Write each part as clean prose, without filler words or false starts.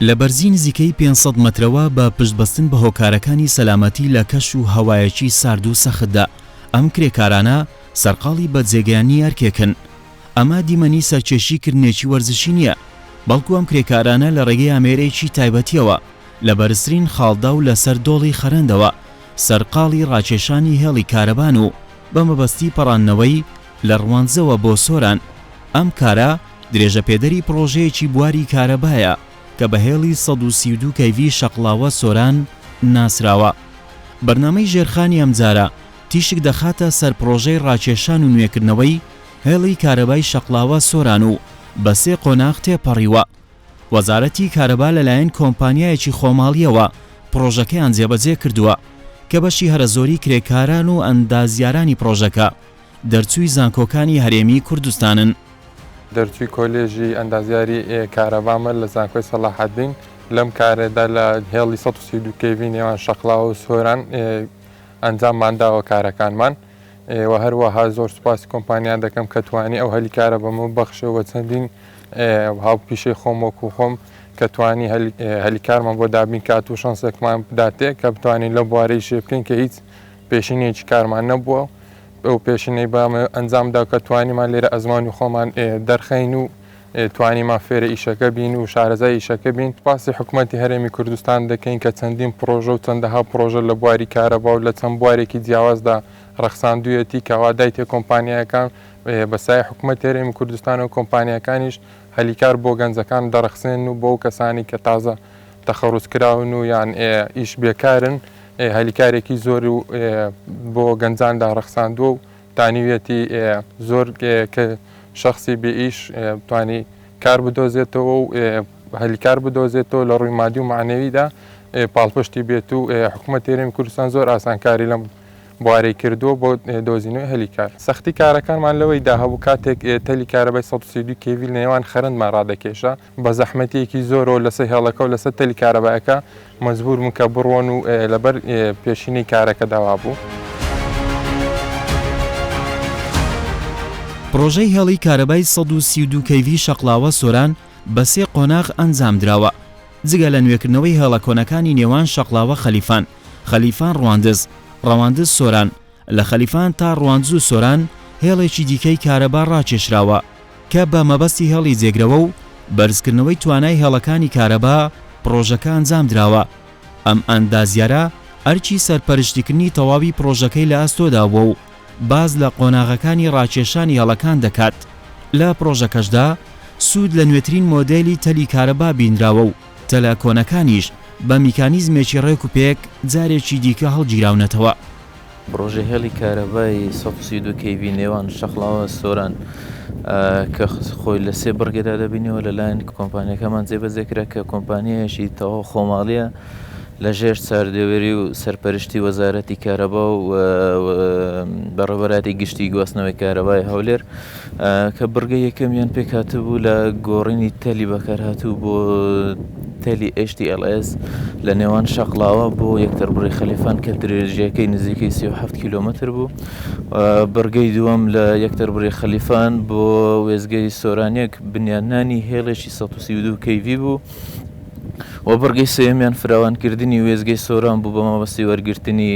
لە بەرزی نزیکەی 500 مەترەوە بە پشتبەستن بە هۆکارەکانی سەلامەتی لە کەش و هەوایەکی سارد و سەختدا. ئەم کرێکارانە سەرقاڵی بە جێگەیانی ئەرکێکن. ئەمە دیمەنی سەرکێشیکردنێکی وەرزشی نییە، بەڵکو ئەم کرێکارانە لە ڕێگەی ئامێرەیەکی تایبەتیەوە لە بەرزترین خاڵدا و لەسەر دۆڵی خەرەندەوە سەرقاڵی ڕاکێشانی هێڵی کارەبان و بە مەبەستی پەڕاندنەوەی لە ڕوانزەوە بۆ سۆران. ئەم کارە درێژە پێدەری پرۆژەیەکی بواری کارەبایە کە بە هێڵی 132 کەیڤی شەقڵاوە سۆران ناسراوە. بەرنامەی ژێرخانی ئەمجارە تیشک دەخاتە سەر پرۆژەی ڕاکێشان و نوێکردنەوەی هێڵی کارەبای شەقڵاوە سۆران و بە 3 قۆناغ تێپەڕیوە. وەزارەتی کارەبا لەلایەن کۆمپانیایەکی خۆماڵیەوە پرۆژەکەیان جێبەجێ کردووە کە بەشی هەرە زۆری کرێکاران و ئەندازیارانی پرۆژەکە دەرچووی زانکۆکانی هەرێمی کوردستانن. دەرچووی کۆلێژی ئەندازیاری کارەبامە لە زانکۆی سەلاحەدین لەم کارێدا لە هێڵی 132 کەیڤی نێوان شەقڵاوە و سۆران ئەنجاممانداوە کارەکانمان و هەروەها زۆر سوپاسی کۆمپانیان دەکەم کە توانی ئەو هەلی کارە بەمە بەخشەوە چەندین هاوپیشەی خۆم وەکو خۆم کە توانی هەلی کارمان بۆ دابین کات و شانسێکمان بداتێ کە بتوانین لە بوارەی شێ بکەین کە هیچ پێشینەیەکی کارمان نەبووە. ئەو پێشینەی بامە ئەنجامدا کە توانیمان لێرە ئەزمانی خۆمان دەرخەین و توانیمان فێرە ئیشەکە بین و شارەزای ئیشەکە بین. سپاسی حکوومەتی هەرێمی کوردستان دەکەین کە چەندین پرۆژە و چەندەها پرۆژە لە بواری کارەبا و لە چەند بوارێکی جیاوازدا ڕەخساندوویەتی کەوادای تێ کۆمپانیەکان بەسای حکوومەتی هەرێمی کوردستان و کۆمپانیەکانیش هەلیکار بۆ گەنجەکان دەڕەخسێن و بۆ کەسانی کە تازە تەخەڕوزکراون و یان ئیش بێکارن هەلیکارێکی زۆر و بۆ گەنجاندا ڕەخساندووە و تانیوێتی زۆر کە شخصی بئیش توانی کار بدۆزێتەوە و هەلیکار بدۆزێتەوە لە ڕووی مادی و معنەویدا پاڵپشتی بێت و حکوومەتی هەرێمی کوردستان زۆر ئاسانکاری لەم بوارەی کردووە بۆ دۆزینەوەی هەلیکار. سەختی کارەکانمان لەوەیدا هەبوو کاتێک تەلی کارەبای 132 کێڤی نێوان خەرندمان ڕادەکێشە بە زەحمەتێکی زۆرەوە لەسەر هێڵەکە و لەسەر تەلی کارەبایەکە مەجبور بوون کە بڕۆن و لەبەر پێشینەی کارەکە داوا بوو. پرۆژەی هێڵی کارەبای 132 کەیڤی شەقڵاوە سۆران بە 3 قۆناغ ئەنجامدراوە. جگە لە نوێکردنەوەی هێڵە کۆنەکانی نێوان شەقڵاوە خەلیفان ڕەواندز سۆران، لە خەلیفان تا ڕوانز و سۆران هێڵێکی دیکەی کارەبا ڕاکێشراوە کە بە مەبەستی هێڵی جێگرەوە و بەرزکردنەوەی توانای هێڵەکانی کارەبا پرۆژەکە ئەنجامدراوە. ئەم ئەندازیارە ئەرکی سەرپەرشتیکردنی تەواوی پرۆژەکەی لە ئەستۆداوە و باز لە قۆناغەکانی ڕاکێشانی هێڵەکان دەکات. لە پرۆژەکەشدا سوود لە نوێترین مۆدێلی تەلی کارەبا بینراوە و تەلە کۆنەکانیش بە میکانیزمێکی ڕێک و پێک جارێکی دیکە هەڵگیراونەتەوە. پرۆژە هێڵی کارەبای 132 کەیڤی نێوان شەقڵاوە سۆران کە خۆی لە 3 بڕگەدا دەبینەوە لەلایەن کۆمپانیەکەمان جێبەجێکرا کە کۆمپانیایەکی تەواو خۆماڵیە لەژێر چاردێوەری و سەرپەرشتی وەزارەتی کارەبا و بەڕێوەبەراتی گشتی گواستنەوەی کارەبای هەولێر کە بڕگە یەکەمیان پێک هاتوبوو لە گۆڕینی تەلی بەکارهاتوو بۆ تەلی HTLS لە نێوان شەقڵاوە بۆ یەکتەربڕی خەلیفان کە درێژیەکەی نزیکەی 37 کیلۆمەتر بوو. بڕگەی دووەم لە یەکتەربڕی خەلیفان بۆ وێزگەی سۆرانیەک بنیاننانی هێڵێکی 132 کەیڤی بوو و بڕگەی سێمیان فراوانکردنی وێزگەی سۆران بوو بە مەبەستی وەرگرتنی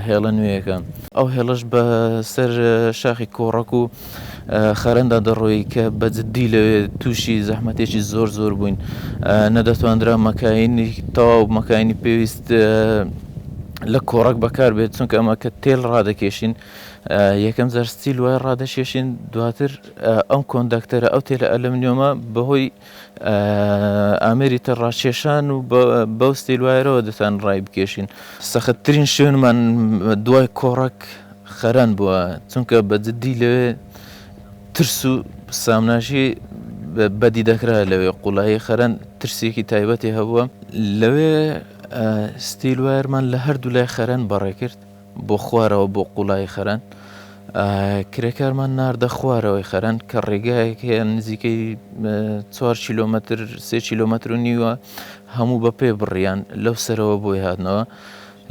هێڵە نوێیەکان. ئەو هێڵەش بە سەر شاخی کۆڕەک و خەرەندا دەڕۆی کە بەجددی لەوێ تووشی زەحمەتێکی زۆر بووین. نەدەتواندرا مەکاینی تەواو مەکاینی پێویست لە کۆڕک بەکار بێت چونکە ئەمە کە تێل ڕادەکێشین یەکەم جار ستیل وای ڕادەشێشین دواتر ئەم کۆنداکتەرە ئەو تێلە ئەلمنیۆمە بەهۆی ئامێری تە ڕاکێشان و بەو ستیل وایرەوە دەتان ڕای بکێشین. سەختترین شوێنمان دوای کۆڕک خەران بووە چونکە بەجددی لەوێ ترس و سامناشی بەدی دەکرا لەوێ قوڵایی خەران ترسێکی تایبەتی هەبووە لەوێ ستیل وایرمان لە هەردوو لای خەران بەڕێ کرد بۆ خوارەوە بۆ قوڵایی خەران. کرێکارمان ناردە خوارەوەی خەران کە ڕێگایەکە نزیکەی 4 کیلۆمەتر 3 کیلۆمەتر و نیوە هەموو بە پێ بڕیان لەو سەرەوە بۆی هاتنەوە.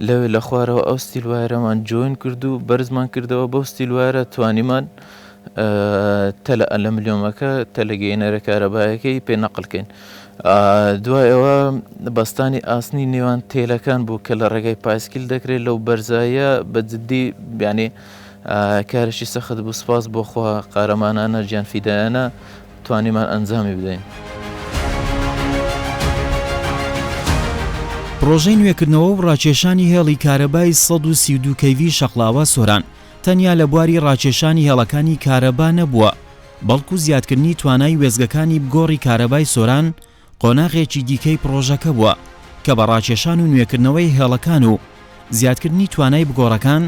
لەوێ لە خوارەوە ئەو ستیل وایرەمان جۆین کرد و بەرزمان کردەوە بەو ستیل وایرە توانیمان تەلە لە ملیۆمەکە تەلەگەینەرە کارەبایەکەی پێ نەقلکەین. دوایەوە بەستانی ئاسنی نێوان تێلەکان بوو کە لە ڕێگەی پایسکیل دەکرێت لەو بەرزایە بە جددی بیانێ کارشی سەخت بوو. سپاس بۆ خوا قارەمانانە گیان فیدایانە توانیمان ئەنجامی بدەین. پرۆژەی نوێکردنەوە و ڕاکێشانی هێڵی کارەبای 132 کەیڤی شەقلاوە سۆران تەنیا لە بواری ڕاکێشانی هێڵەکانی کارەبا نەبووە، بەڵکو زیادکردنی توانای وێزگەکانی بگۆڕی کارەبای سۆران قۆناغێکی دیکەی پرۆژەکە بووە کە بە ڕاکێشان و نوێکردنەوەی هێڵەکان و زیادکردنی توانای بگۆڕەکان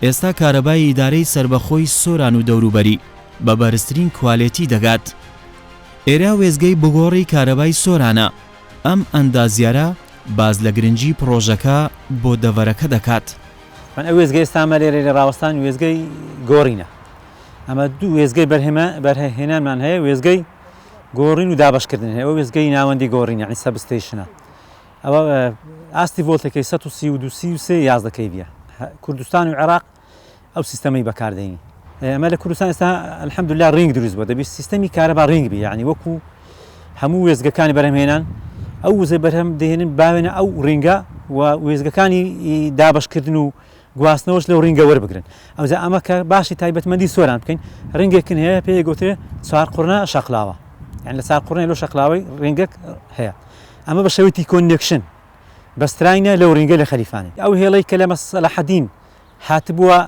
ئێستا کارەبای ئیدارەی سربەخۆی سۆران و دەوروبەری بە بەرزترین کوالێتی دەگات. ئێرە وێزگەی بگۆڕی کارەبای سۆرانە ئەم ئەندازیارە باز لە گرنگی پرۆژەکە بۆ دەڤەرەکە دەکات. من ئەو وێزگەی ئێستامە لێرە لە ڕاوەستان وێزگەی گۆڕینە. ئەمە دوو وێزگەی بەرهێنانمان هەیە، وێزگەی گۆڕین و دابشکردن هەیە، ئەو وێزگەی ناوەندی گۆڕین یعنی سەبستیشنە. ئەوە ئاستی ڤۆڵتەکەی 132 یازدە کەیڤیە. کوردستان و عێراق ئەو سیستەمەی بەکاردێنی. ئەمە لە کوردستان ئێستا الحەمدوللا ڕینگ دروست بووە، دەبێت سیستەمی کارەبا ڕینگ بی، یعنی وەکو هەموو وێزگەکانی بەرهەمهێنان ئەو وزەی بەرهەم دێنن باوێنە ئەو ڕینگە و وێزگەکانی دابشکردن و گواستنەوەش لەو ڕینگە وەربگرن. ئەوجا ئەمە کە باشی تایبەتمەندی سۆران بکەین، ڕینگێکن هەیە پێ گوترێ چوارقڕنە شەقلاوە، یعنی لە چارقڕنێ لەو شەقلاوەی ڕینگەک هەیە. ئەمە بە شێوەیەکی کۆنێکشن بەستراینە لەو ڕینگە لە خەلیفانی. ئەو هێڵەی کە لە مەسەلەحەدین هاتبووە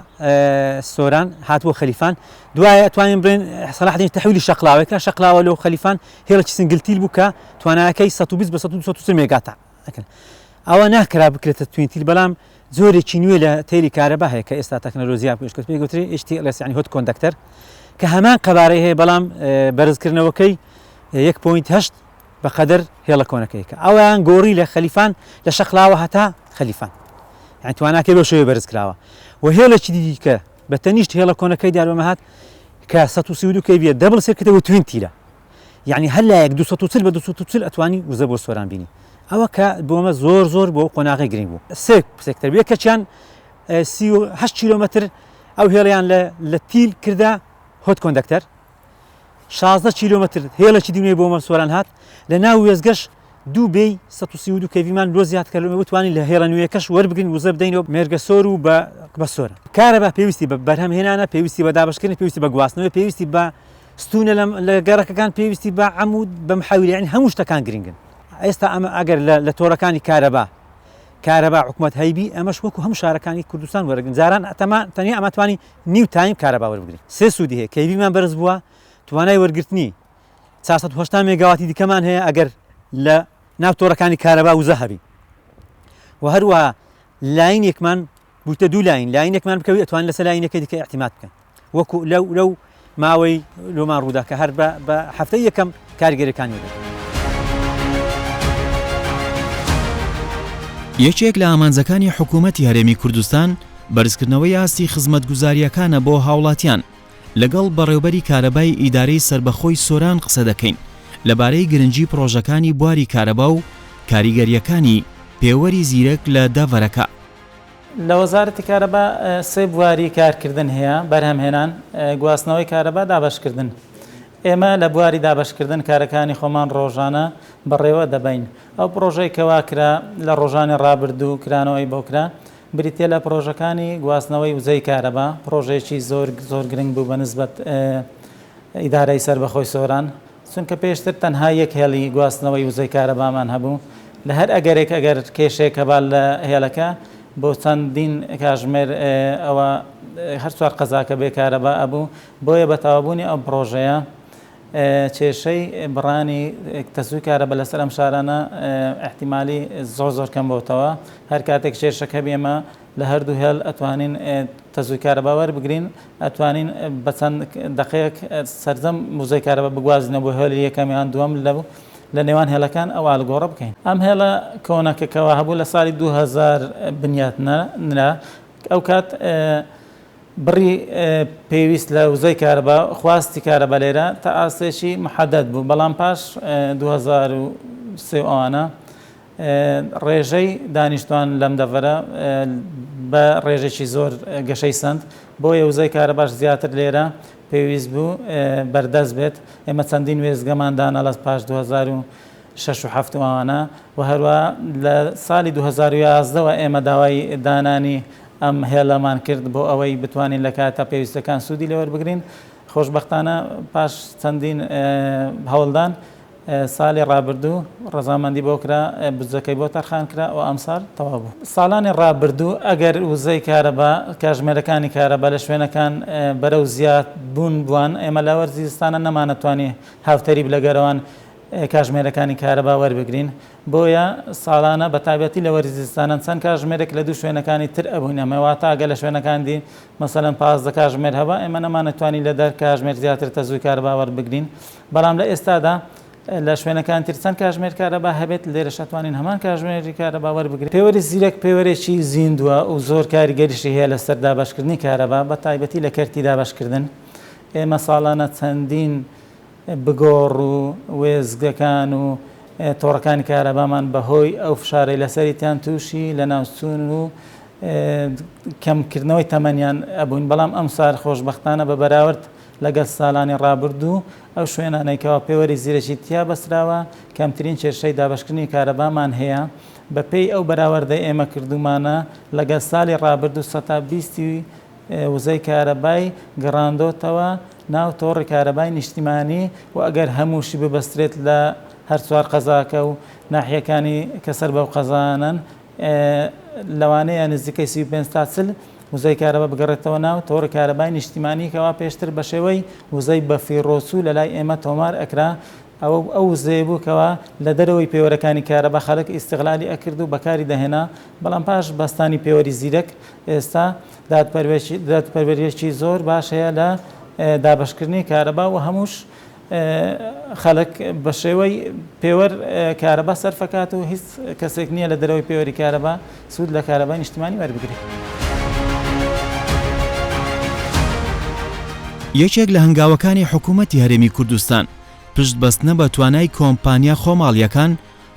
سۆران هاتبووە خەلیفان، دوایە ئەتوانین بڵێن سەلاحەدین تەحویلی شەقلاوەیەکە شەقلاوە لەو خەلیفان هێڵێکی سنگلتیل بوو کە توانایەکەی 120 بە 130 مێگاتە ئەکەن. ئەوە ناکرا بکرێتە توینتیل، بەڵام زۆرێکی نوێ لە تێری کارەبا هەیە کە ئێستا تەکنەلۆژیا پێشکەوت پێی گوترێ HTLS یعنی هۆت کۆندەکتەر کە هەمان قەبارەی هەیە، بەڵام بەرزکردنەوەکەی 1.8 بەقەدەر هێڵە کۆنەکەیکە. ئەویان گۆڕی لە خەلیفان لە شەقلاوە هەتا خەلیفان، یعنی تواناکەی بۆ شێوەیە بەرز کراوە. و هێڵێکی دیدی کە بە تەنیشت هێڵە کۆنەکەی داربەمە هات کە 132 کەیڤیە دەبڵ سێرکردەوە توینتیلە، یعنی هەر لایەک 240 بە 240 ئەتوانی وزە بۆ سۆران بینی. ئەوە کە بۆمە زۆر بۆ قۆناغی گرنگ بوو. سێکتەر بێ کەچیان 38 کیلۆمەتر ئەو هێڵیان لە تیل کردا هۆت کۆندەکتەر، 16 کیلۆمەتر هێڵێکی دیونەی بۆمە سۆران هات. لە ناو وێزگەش دوو بێی 132 کەیڤیمان لۆ زیاد کردەوە، بتوانین لە هێڵە نوێیەکەش وەربگرین وزە بدەینەوە مێرگە سۆر و بە سۆرە. کارەبا پێویستی بە بەرهەمهێنانە، پێویستی بە دابشکردن، پێویستی بە گواستنەوە، پێویستی بە ستونە لە گەڕەکەکان، پێویستی بە عەمود بە محاویل، یعنی هەموو شتەکان گرنگن. ئێستا ئەمە ئەگەر لە تۆڕەکانی کارەبا حکومەت هەیبی، ئەمەش وەکو هەموو شارەکانی کوردستان وەرەگرن. جاران تەنیا ئەمەتوانی نیو تایم کارەبا وەربگرین. سێ سوودی هەیە، کەیڤیمان بەرز بووە، توانای وەرگرتنی 480 مێگاواتی دیکەمان هەیە ئەگەر لە ناو تۆڕەکانی کارەبا وزە هەبی، و هەروەها لاینێکمان بوتە دوو لاینێکمان بکەوی ئەتوانین لەسەر لاینەکەی دیکە ئەحتیمات بکەن، وەکو لەو ماوەی لۆمان ڕوودا کە هەر بە هەفتەی یەکەم کارگەریەکانی وەدەن. یەکێک لە ئامانجەکانی حکوومەتی هەرێمی کوردستان بەرزکردنەوەی ئاستی خزمەتگوزاریەکانە بۆ هاوڵاتیان. لەگەڵ بەڕێوەبەری کارەبای ئیدارەی سربەخۆی سۆران قسە دەکەین لەبارەی گرنگی پرۆژەکانی بواری کارەبا و کاریگەریەکانی پێوەری زیرەک لە دەڤەرەکە. لە وەزارەتی کارەبا سێ بواری کارکردن هەیە: بەرهەمهێنان، گواستنەوەی کارەبا، دابشکردن. ئێمە لە بواری دابشکردن کارەکانی خۆمان ڕۆژانە بەڕێوە دەبین. ئەو پرۆژەی کەواکرا لە ڕۆژانی ڕابردوو کرانەوەی بۆکرا بریتە لە پرۆژەکانی گواستنەوەی وزەی کارەبا، پرۆژێکی زۆر گرنگ بوو بە نسبەت ئیدارەی سەربەخۆی سۆران، چونکە پێشتر تەنها یەک هێڵی گواستنەوەی وزەی کارەبامان هەبوو. لە هەر ئەگەر کێشێک هەبال لە هێڵەکە بۆ چەندین کاژمێر ئەوە هەر چوار قەزاکە بێ کارەبا ئەبوو. بۆیە بە تەوابوونی ئەم پرۆژەیە کێشەی بڕانی تەزووی کارەبا لەسەر ئەم شارانە احتیمالی زۆر کەم بۆتەوە. هەر کاتێک کێشەکە بێمە لە هەردوو هێڵ ئەتوانین تەزووی کارەبا وەربگرین، ئەتوانین بە چەند دقەیەک سەرجەم وزەی کارەبا بگوازینە بۆ هێڵی یەکەمیان دووەم لە نێوان هێڵەکان ئەو ئاڵگۆڕە بکەین. ئەم هێڵە کۆنەکەکەوە هەبوو لە ساڵی 2000 بنیاتنرا. ئەو کات بڕی پێویست لە وزەی کارەبا، خواستی کارەبا لێرە تا ئاستێکی محەدەد بوو، بەڵام پاش 2003 ئەوانە ڕێژەی دانیشتوان لەم دەڤەرە بە ڕێژێکی زۆر گەشەی سند بۆیە وزەی کارەباش زیاتر لێرە پێویست بوو بەردەست بێت ئێمە چەندین وێزگەمان دانا لە پاش 2006 و 7 وانە و هەروە لە ساڵی 2011ەوە ئێمە داوای دانانی ئەم هێڵەمان کرد بۆ ئەوەی بتوانین لە کاتە پێویستەکان سوودی لێوەربگرین. خۆشبەختانە پاش چەندین هەوڵدان ساڵی ڕابردوو ڕەزامەندی بۆ کرا بجەکەی بۆ تەرخان کرا و ئەم ساڵ تەواو بوو. ساڵانی ڕابردوو ئەگەر وزەی کارەبا کاژمێرەکانی کارەبا لە شوێنەکان بەرەو زیاد بوون ئێمە لە وەرزستانە نەمانەتوانی هاوتەریب لەگەرەوەن کاژمێرەکانی کارەبا وەربگرین بۆیە ساڵانە بە تایبەتی لە وەرزستانە چەند کاژمێرێک لە دوو شوێنەکانی تر ئەبووین ئەمەواتە ئەگە لە شوێنەکاندی مەسەلەن 15 کاژمێر هەبا ئێمە نەمانەتوانی لە دەر کاژمێر زیاتر تەزووی کارەبا وەربگرین بەڵام لە ئێستادا لە شوێنەکان تر چەند کاژمێر کارەبا هەبێت لێرە شەتوانین هەمان کاژمێری کارەبا وەربگرین. پێوەری زیرەک پێوەرێکی زیندووە و زۆر کاریگەریشی هەیە لە سەر دابەشکردنی کارەبا بە تایبەتی لە کەرتی دابەشکردن. ئێمە ساڵانە چەندین بگۆڕ و وێزگەکان و تۆڕەکانی کارەبامان بەهۆی ئەو فشارەی لەسەریتیان تووشی لە ناوچوون و کەمکردنەوەی تەمەنیان ئەبووین بەڵام ئەم سار خۆشبەختانە بە بەراورد لەگەڵ ساڵانی ڕابردوو ئەو شوێنانێکەوە پێوەری زیرەکی تیا بەسراوە کەمترین کێشەی دابەشکردنی کارەبامان هەیە بەپێی ئەو بەراوردەی ئێمە کردومانە لەگەڵ ساڵی ڕابردوو 120 وزەی کارەبای گەڕاندۆتەوە ناو تۆڕی کارەبای نیشتیمانی و ئەگەر هەمووشی ببەسترێت لە هەر چوار قەزاکە و ناحیەکانی کەسەر بەو قەزانن لەوانەیە نزیکەی 35 تا 40 وزەی کارەبا بگەڕێتەوە ناو تۆڕی کارەبای نیشتیمانی کەوا پێشتر بە شێوەی وزەی بەفیڕۆچوو لە لای ئێمە تۆمار ئەکرا ئەو وزەیە بوو کەوا لە دەرەوەی پێوەرەکانی کارەبا خەڵک ئیستیغلالی ئەکرد و بەکاری دەهێنا بەڵام پاش بەستانی پێوەری زیرەک ئێستا دادپەروەریەکی زۆر باش هەیە لە دابەشکردنی کارەبا و هەمووش خەڵک بە شێوەی پێوەر کارەبا سەرفەکات و هیچ کەسێک نییە لە دەرەوەی پێوەری کارەبا سوود لە کارەبای نیشتیمانی وەربگرێت. یەکێک لە هەنگاوەکانی حکوومەتی هەرێمی کوردستان پشت بەستنە بە توانای کۆمپانیا خۆماڵیەکان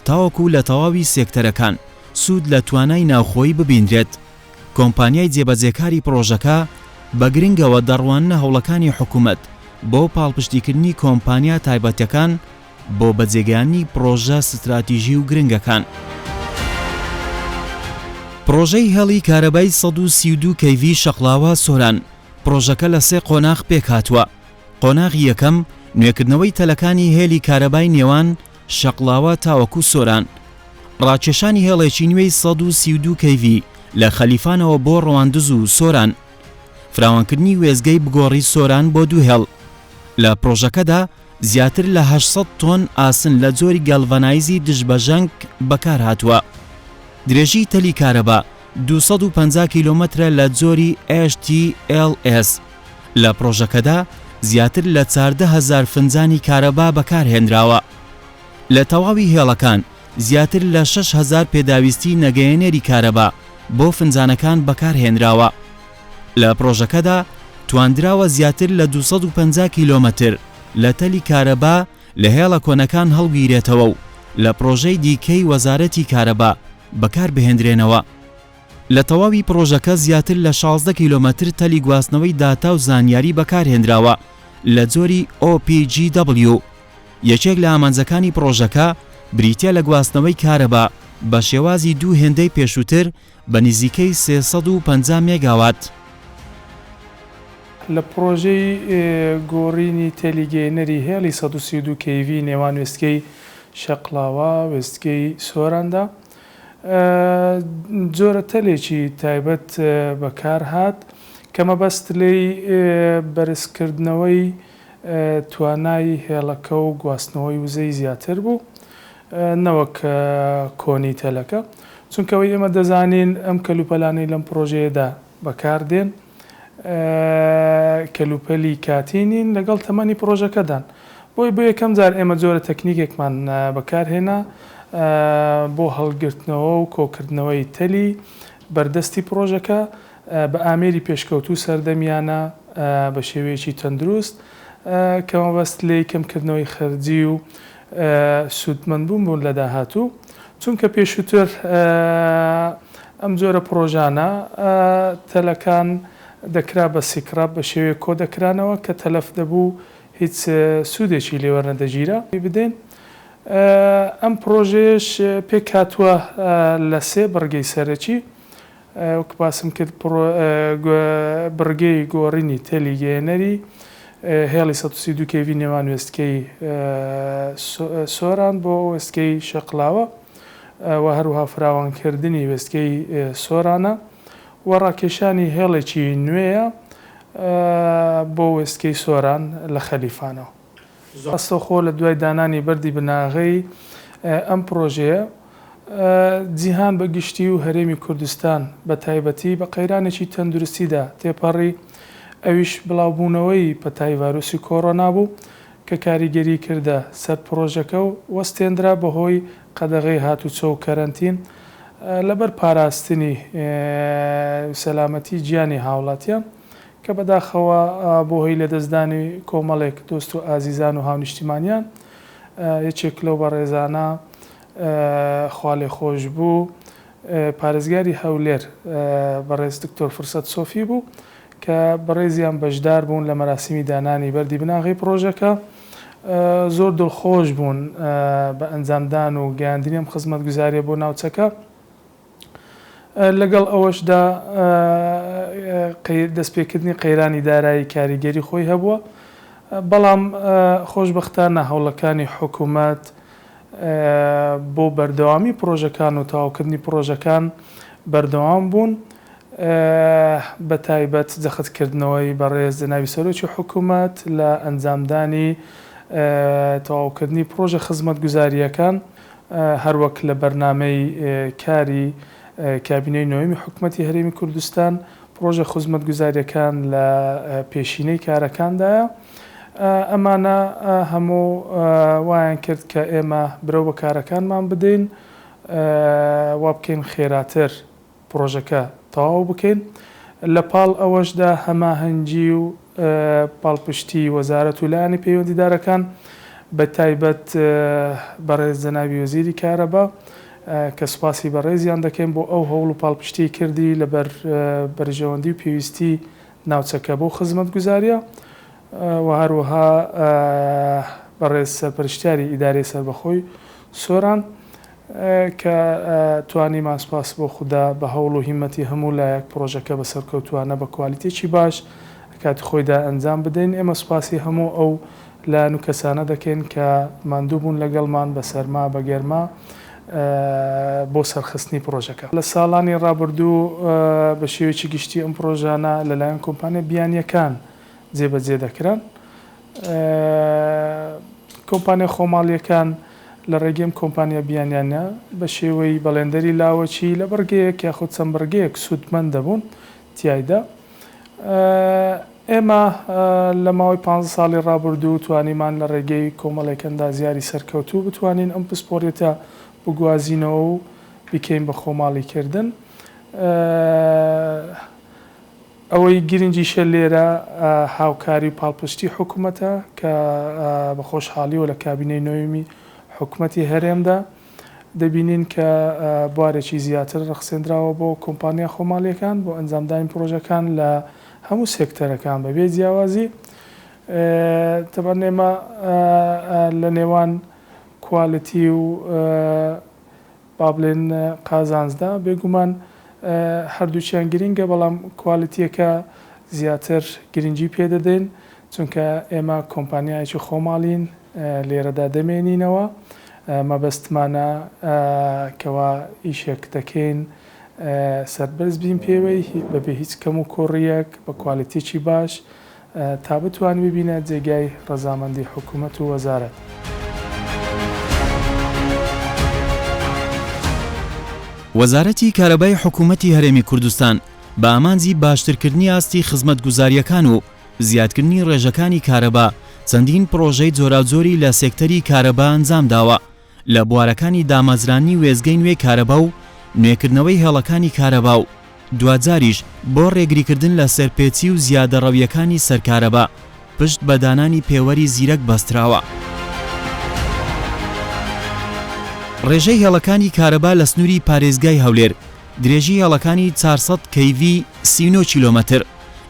تاوەکو لە تەواوی سێکتەرەکان سوود لە توانای ناوخۆیی ببیندرێت. کۆمپانیای جێبەجێکاری پرۆژەکە بە گرنگەوە دەڕوانە هەوڵەکانی حکوومەت بۆ پاڵپشتیکردنی کۆمپانیا تایبەتەکان بۆ بەجێگەیاندنی پرۆژە ستراتیژی و گرنگەکان. پرۆژەی هێڵی کارەبای 132 kV شەقڵاوە سۆران پرۆژەکە لە سێ قۆناغ پێکهاتووە. قۆناغی یەکەم نوێکردنەوەی تەلەکانی هێلی کارەبای نێوان شەقڵاوە تاوەکو سۆران، ڕاکێشانی هێڵێکی نوێی 132 kV لە خەلیفانەوە بۆ ڕەواندز و سۆران، فراوانکردنی وێزگەی بگۆڕی سۆران بۆ دوو هێڵ. لە پرۆژەکەدا زیاتر لە 800 تۆن ئاسن لە جۆری گەڵڤەنایزی دژبەژەنگ بەکار هاتووە. درێژی تەلی کارەبا 250 کیلۆمەترە لە جۆری HTLS. لە پرۆژەکەدا زیاتر لە 14,000 فنجانی کارەبا بەکارهێنراوە. لە تەواوی هێڵەکان زیاتر لە 6,000 پێداویستی نەگەیەنەری کارەبا بۆ فنجانەکان بەکارهێنراوە. لە پرۆژەکەدا تواندراوە زیاتر لە 250 کیلۆمەتر لە تەلی کارەبا لە هێڵە کۆنەکان هەڵگیرێتەوە و لە پرۆژەی دیکەی وەزارەتی کارەبا بەکار بهێنرێنەوە. لە تەواوی پرۆژەکە زیاتر لە 16 کیلۆمەتر تەلی گواستنەوەی داتا و زانیاری بەکارهێنراوە لە جۆری OPGW. یەکێک لە ئامانجەکانی پرۆژەکە بریتە لە گواستنەوەی کارەبا بە شێوازی دوو هێندەی پێشووتر بە نزیکەی 350 مێگاوات. لە پرۆژەی گۆڕینی تێلیگەیەنەری هێڵی 132 kV نێوان وێستگەی شەقڵاوە وێستگەی سۆراندا جۆرە تەلێکی تایبەت بەکار هات کە مەبەست لێی بەرزکردنەوەی توانای هێڵەکە و گواستنەوەی وزەی زیاتر بوو نەوەک کۆنی تەلەکە، چونکەوەی ئێمە دەزانین ئەم کەلوپەلانەی لەم پرۆژەیەدا بەکاردێن کەلوپەلی کاتینین لەگەڵ تەمەنی پرۆژەکەدان. بۆی بۆ یەکەم جار ئێمە جۆرە تەکنیکێکمان بەکارهێنا بۆ هەڵگرتنەوە و کۆکردنەوەی تەلی بەردەستی پرۆژەکە بە ئامێری پێشکەوتوو سەردەمیانە بە شێوەیەکی تەندروست کە مەبەست لێی کەمکردنەوەی خەرجی و سوودمەندبوون بوون لە داهاتوو، چونکە پێشووتر ئەم جۆرە پرۆژانە تەلەکان دەکرا بە سیکراب بە شێوەیە کۆ دەکرانەوە کە تەلەف دەبوو هیچ سوودێکی لێوە نەدەگیرە بدەین. ئەم پرۆژێش پێک هاتووە لە 3 بڕگەی سەرەکی وەک باسم کرد بڕگەی گۆڕینی تێلی گەێنەری هێڵی 132 کV نێوان وێستگەی سۆران بۆ وێستگەی شەقلاوە و هەروها فراوانکردنی وێستگەی سۆرانە و ڕاکێشانی هێڵێکی نوێیە بۆ وێستگەی سۆران لە خەلیفانەوە. ڕاستەوخۆ لە دوای دانانی بەردی بناغی ئەم پرۆژەیە جیهان بە گشتی و هەرێمی کوردستان بە تایبەتی بە قەیرانێکی تەندروستیدا تێپەڕی ئەویش بڵاوبوونەوەی پەتای ڤایرۆسی کۆڕۆنا بوو کە کاریگەری کردە سەر پرۆژەکە و وەستێنرا بەهۆی قەدەغەی هاتوچۆ و کەرەنتین لەبەر پاراستنی سەلامەتی گیانی هاوڵاتیان کە بەداخەوە بۆ هۆی لەدەستدانی کۆمەڵێک دۆست و ئازیزان و هاونیشتیمانیان یەکێک لەو بەڕێزانە خواڵێ خۆش بوو پارێزگاری هەولێر بەڕێز دکتۆر فرسەت سۆفی بوو کە بەڕێزیان بەشدار بوون لە مەراسیمی دانانی بەردی بناغی پرۆژەکە زۆر دڵخۆش بوون بە ئەنجامدان و گەیاندنی ئەم خزمەتگوزاریە بۆ ناوچەکە. لەگەڵ ئەوەشدا دەستپێکردنی قەیرانی دارایی کاریگەری خۆی هەبووە بەڵام خۆشبەختانە هەوڵەکانی حکوومەت بۆ بەردەوامی پرۆژەکان و تەواوکردنی پرۆژەکان بەردەوام بوون بە تایبەت جەختکردنەوەی بەڕێز جەنابی سەرۆکی حکوومەت لە ئەنجامدانی تەواوکردنی پرۆژە خزمەتگوزاریەکان هەروەک لە بەرنامەی کاری کابینەی نۆیمی حکوومەتی هەرێمی کوردستان پرۆژە خزمەتگوزاریەکان لە پێشینەی کارەکاندایە. ئەمانە هەموو وایان کرد کە ئێمە برەو بە کارەکانمان بدەین وا بکەین خێراتر پرۆژەکە تەواو بکەین. لە پاڵ ئەوەشدا هەماهەنگی و پاڵپشتی وەزارەت و لایەنی پەیوەندیدارەکان بە تایبەت بەڕێز جەنابی وەزیری کارەبا کە سوپاسی بەڕێزیان دەکەین بۆ ئەو هەوڵ و پاڵپشتی کردی لەبەر بەرژەوەندی و پێویستی ناوچەکە بۆ خزمەتگوزاریە و هەروەها بەڕێز سەرپەرشتیاری ئیدارەی سەربەخۆی سۆران کە توانیمان سوپاس بۆ خوددا بە هەوڵ و هیمەتی هەموو لایەک پرۆژەکە بەسەرکەوتوانە بە کوالیتێکی باش کاتی خۆیدا ئەنجام بدەین. ئێمە سوپاسی هەموو ئەو لایەن و کەسانە دەکەین کە ماندوو بوون لەگەڵمان بە سەرما بە گەرما بۆ سەرخستنی پرۆژەکە. لە ساڵانی ڕابردوو بە شێوەیەکی گشتی ئەم پرۆژانە لەلایەن کۆمپانیا بیانیەکان جێبەجێ دەکران. کۆمپانیا خۆماڵیەکان لە ڕێگەم کۆمپانیا بیانیانە بە شێوەی بەڵێندەری لاوەچی لە بەرگەیەک یاخود چەند بەرگەیەک سوودمەند دەبوون تایدا. ئێمە لە ماوەی 5 ساڵی ڕابردوو توانیمان لە ڕێگەی کۆمەڵێکەندا زیاری سەرکەوتوو بتوانین ئەم پسپۆرێتە بگوازینەوە و بکەین بە خۆماڵیکردن. ئەوەی گرنگیشە لێرە هاوکاری و پاڵپشتی حکوومەتە کە بە خۆشحاڵیەوە لە کابینەی نۆیمی حکوومەتی هەرێمدا دەبینین کە بوارێکی زیاتر ڕەخسێنراوە بۆ کۆمپانیا خۆماڵیەکان بۆ ئەنجامدانی پرۆژەکان لە هەموو سێکتەرەکان بەبێ جیاوازی. تەبەنێمە لە نێوان کوالیتی و با بڵێن قازانجدا بێگومان هەردووچیان گرنگە بەڵام کوالیتیەکە زیاتر گرنگی پێدەدەین چونکە ئێمە کۆمپانیایکی خۆماڵین لێرەدا دەمێنینەوە مەبەستمانە کەوا ئیشێک دەکەین سەربەرز بین پێوەی بەبێ هیچ کەم و کۆڕیەک بە کوالیتیی باش تا بتوان ببینە جێگای ڕەزامەندی حکوومەت و وەزارەت. وەزارەتی کارەبای حکوومەتی هەرێمی کوردستان بە ئامانجی باشترکردنی ئاستی خزمەتگوزاریەکان و زیادکردنی ڕێژەکانی کارەبا چەندین پرۆژەی جۆراوجۆری لە سێکتەری کارەبا ئەنجام داوە لە بوارەکانی دامەزرانی وێزگەی نوێ کارەبا و نوێکردنەوەی هێڵەکانی کارەبا و دوجاریش بۆ ڕێگریکردن لە سەرپێچی و زیادە ڕەویەکانی سەرکارەبا پشت بە دانانی پێوەری زیرەک بەستراوە. ڕێژەی هێڵەکانی کارەبا لە سنووری پارێزگای هەولێر درێژی هێڵەکانی 400 کV 39 کیلۆمەتر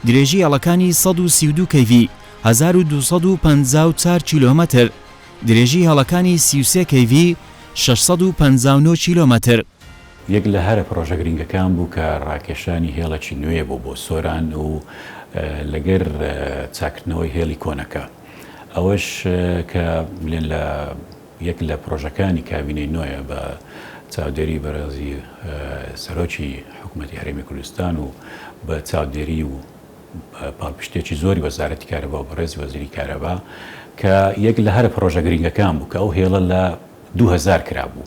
درێژی هێڵەکانی 132 کەیڤی 1254 کیلۆمەتر، درێژی هێڵەکانی 33 کەیڤی 659 کیلۆمەتر. یەک لە هەرە پرۆژە گرنگەکان بوو کە ڕاکێشانی هێڵێکی نوێ بوو بۆ سۆران و لەگەر چاکردنەوەی هێڵی کۆنەکە. ئەوەش کە بڵێن لە یەک لە پرۆژەکانی کابینەی نوێیە بە چاودێری بەڕێزی سەرۆکی حکوومەتی هەرێمی کوردستان و بە چاودێری و پاڵپشتێکی زۆری وەزارەتی کارەبا و بەڕێزی وەزیری کارەبا کە یەک لە هەرە پرۆژە گرنگەکان بوو کە ئەو هێڵە لە 2000 کرابوو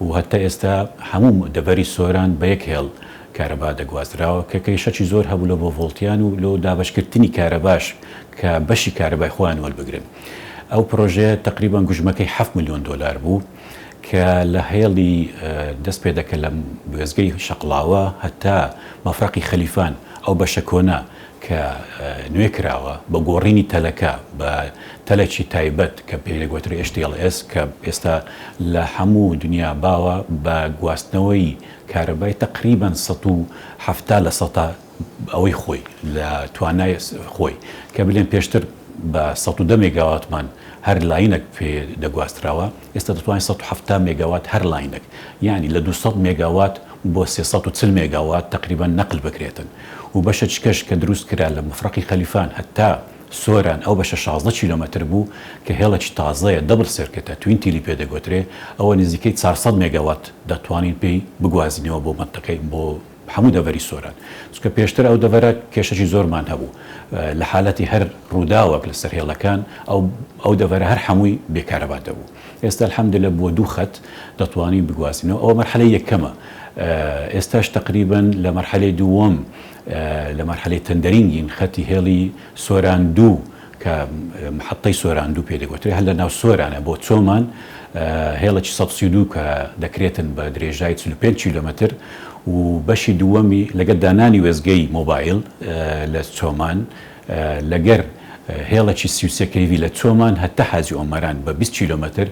و هەتا ئێستا هەموو دەبەری سۆران بە یەک هێڵ کارەبا دەگوازراوە کە کەیشەکی زۆر هەبوو لە بۆ ڤۆڵتیان و لۆ دابشکردنی کارەباش کە بەشی کارەبای خۆیان وەربگرن. ئەو پرۆژەیە تقریبان گوژمەکەی 7 ملیۆن دۆلار بوو کە لە هێڵی دەست پێ دەکە لە وێزگەی شەقڵاوە هەتا مەفرەقی خەلیفان ئەو بەشە کۆنا کە نوێ کراوە بە گۆڕینی تەلەکە بە تەلەکی تایبەت کە پێدەگوترێ HTLS کە ئێستا لە هەموو دنیا باوە بە گواستنەوەی کارەبای تقریبان 170% ئەوەی خۆی لە توانای خۆی کە بلێن پێشتر بە 110 مێگاواتمان هەر لاینەک پێ دەگواستراوە ئێستا دەتوانین 170 مێگاوات هەر لاینەک یعنی لە 200 مێگاوات بۆ 340 مێگاوات تقریبان نەقل بکرێتن و بەشە چکەش کە دروست کرا لە مەفرەقی خەلیفان هەتا سۆران ئەو بەشە 16 کیلۆمەتر بوو کە هێڵێکی تازەیە دەبل سێرکێتە توینتیلی پێدەگوترێ ئەوە نزیکەی 400 مێگاوات دەتوانین پێی بگوازینەوە بۆ منتەقەی بۆ هەموو دەڤەری سۆران چونکە پێشتر ئەو دەڤەرە کێشەی زۆرمان هەبوو لە حالەتی هەر ڕووداوەک لەسەر هێڵەکان ئەو دەڤەرە هەر هەمووی بێکارەبا دەبوو. ئێستا الحەمدلله بۆ 2 خەت دەتوانین بگوازینەوە ئەوە مەرحەلەی یەکەمە. ئێستاش تقریبان لە مەرحەلەی دووەم لە مەرحەلەی تەندەرینگین خەتی هێڵی سۆران 2 کە محەتەی سۆران 2 پێدەگوترێ هەر لە ناو سۆرانە بۆ چۆمان هێڵێکی 132 کە دەکرێتن بە درێژایی 45 کیلۆمەتر و بەشی دووەمی لەگەر دانانی وێزگەی مۆبایل لە چۆمان لەگەر هێڵێکی 33 کەیڤی لە چۆمان هەتا حاجی ئۆمەران بە 20 کیلۆمەتر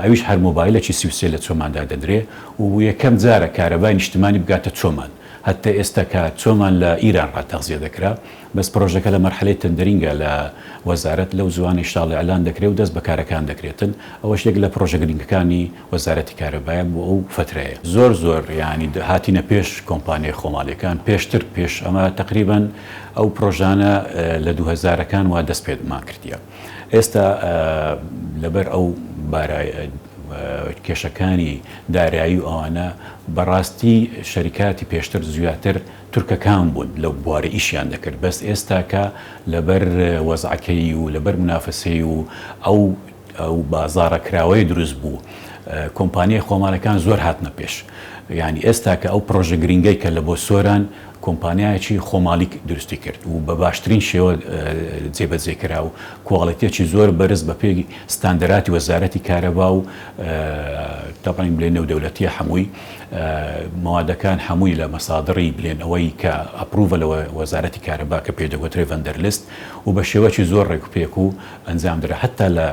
ئەویش هەر مۆبایلێکی 33 لە چۆماندا دەدرێ و یەکەم جارە کارەبای نیشتمانی بگاتە چۆمان هەتا ئێستا کە چۆمان لە ئیران ڕاتەغزیە دەکرا بەس پرۆژەکە لە مەرحەلەی تەندەرینگە لە وەزارەت لەو زوانی شتاڵی ئەلان دەکرێت و دەست بە کارەکان دەکرێتن ئەوەش یەک لە پرۆژە گرنگەکانی وەزارەتی کارەبایە بۆ ئەو فترەیە زۆر ینی هاتینە پێش کۆمپانیای خۆماڵیەکان پێشتر پێش ئەمە تقریبان ئەو پرۆژانە لە 2000ەکان وا دەست پێمان کردیە. ئێستا لەبەر ئەو کێشەکانی دارایی و ئەوانە بەڕاستی شەریکاتی پێشتر زیاتر تورکەکان بوون لەو بوارە ئیشیان دەکرد بەس ئێستا کە لەبەر وەزعەکەی و لەبەر منافەسەی و ئەو بازاڕە کراوەی دروست بوو کۆمپانیای خۆماڵەکان زۆر هاتنە پێش یعنی ئێستا کە ئەو پرۆژە گرنگەی کە لە بۆ سۆران کۆمپانیایەکی خۆماڵی دروستی کرد و بە باشترین شێوە جێبەجێکرا و کواڵیتێکی زۆر بەرز بە پێی ستاندەراتی وەزارەتی کارەبا و تاپین بلێن نێودەوڵەتیە هەمووی موادەکان هەمووی لە مەسادڕی بلێن ئەوەی کە ئەپروڤە لە وەزارەتی کارەبا کە پێدەگوترێ ڤەندەرلیست و بە شێوەکی زۆر ڕێکوپێک و ئەنجام درا هەتا لە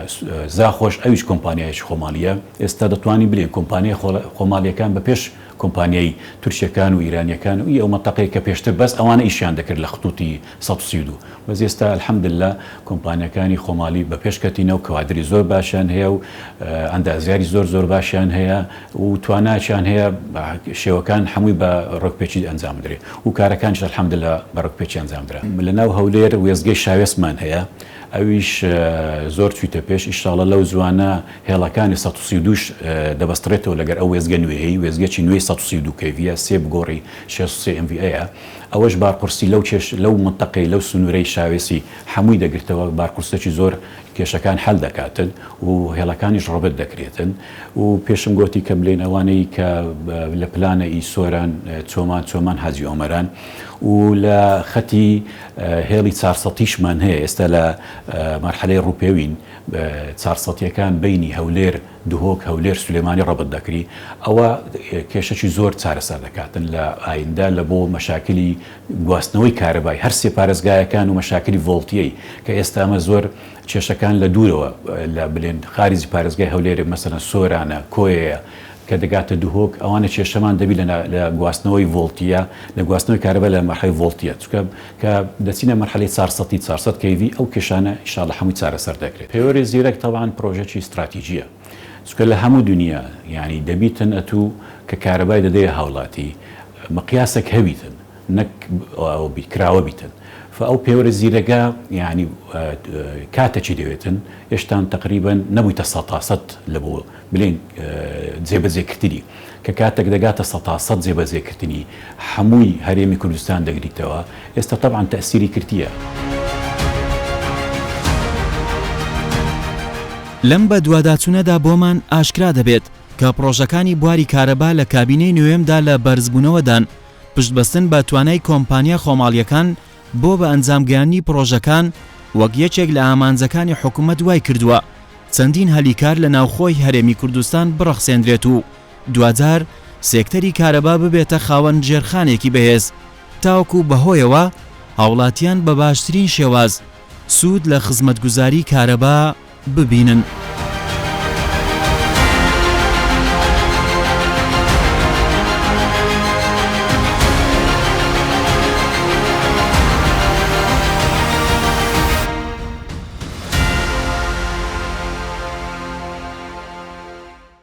زاخۆش ئەویش کۆمپانیایەکی خۆماڵیە ئێستا دەتوانی بلێن کۆمپانیای خۆماڵیەکان بە پێش کۆمپانیای تورکیەکان و ئیرانیەکان و ئەو مەتەقەی کە پێشتر بەس ئەوانە ئیشیان دەکرد لە خطوتی 132 بەس ئێستا الحەمدلله کۆمپانیەکانی خۆماڵی بە پێشکەتینەوە کەوادری زۆر باشیان هەیە و ئەندازیاری زۆر باشیان هەیە و تواناچیان هەیە شێوەکان هەمووی بە ڕۆکپێکی ئەنجام درێ و کارەکانش الحەمدلله بە ڕۆکپێکی ئەنجامدرا. لەناو هەولێر وێزگەی شاوێسمان هەیە ئەویش زۆر چویتە پێش ئیشاڵە لەو زوانە هێڵەکانی 132 دەبەستڕێتەوە لەگەر ئەو وێزگە نوێی وێزگەی نوێی 132 کەیڤە سێ بگۆڕی 6 MVA ئەوەش بارپرسی لەو منتەقەی لەو سنوورەی شاوێسی هەمووی دەگرتەوە بارپرسێکی زۆر کێشەکان هەل دەکاتن و هێڵەکانیش ڕۆبەت دەکرێتن و پێشم گوتی کە بلێن ئەوانەی کە لە پلانە ئی سۆران چۆمان حاجی ئۆمەران و لە خەتی هێڵی 400مان هەیە ئێستا لە مەرحەلەی ڕوپێوین 400ەکان بینی هەولێر دوهۆک هەولێر سولێمانی ڕەبەت دەکری ئەوە کێشەی زۆر چارەسەر دەکاتن لە ئایندا لە بۆ مەشاکلی گواستنەوەی کارەبای هەر سێ پارێزگایەکان و مەشاکلی ڤۆڵتیەی کە ئێستا ئەمە زۆر کێشەکان لە دوورەوە لە بلێن خارجی پارێزگای هەولێر مەسەلەن سۆرانە کۆیەیە کە دەگاتە دوهۆک ئەوانە کێشەمان دەبی لە گواستنەوەی ڤۆڵتیە لە گواستنەوەی کارەبا لە مەرحەی ڤۆڵتیە چونکە کە دەچینە مەرحەلەی 400 KV ئەو کێشانە ئینشاڵڵا هەمووی چارەسەر دەکرێت. پەیوەری زیرەک تەواان پرۆژێکی استراتیژیە چونکە لە هەموو دنیا ینی دەبیتن ئەتوو کە کارەبای دەدەیە هاوڵاتی مقیاسێک هەبیتن نەک کراوە بیتن. ئەو پێوەرە زیرەگە ینی کاتێکی دەوێتن هێشتان تقریبان نەبوویتە 100% لە بۆ بلێن جێبەجێکردنی کە کاتێک دەگاتە 100% جێبەجێکردنی هەمووی هەرێمی کوردستان دەگریتەوە ئێستا طبعاً تەسیری کردیە. لەم بە دوواداچوونەدا بۆمان ئاشکرا دەبێت کە پرۆژەکانی بواری کارەبا لە کابینەی نوێمدا لە بەرزبوونەوەدان پشتبەستن بە توانای کۆمپانیا خۆماڵیەکان بۆ بە ئەنجامگەیاندنی پرۆژەکان وەک یەکێک لە ئامانجەکانی حکوومەت دوای کردووە چەندین هەلیکار لە ناوخۆی هەرێمی کوردستان بڕەخسێنرێت و دوجار سێکتەری کارەبا ببێتە خاوەن جێرخانێکی بەهێز تاوەکو بەهۆیەوە هاوڵاتیان بە باشترین شێواز سوود لە خزمەتگوزاری کارەبا ببینن.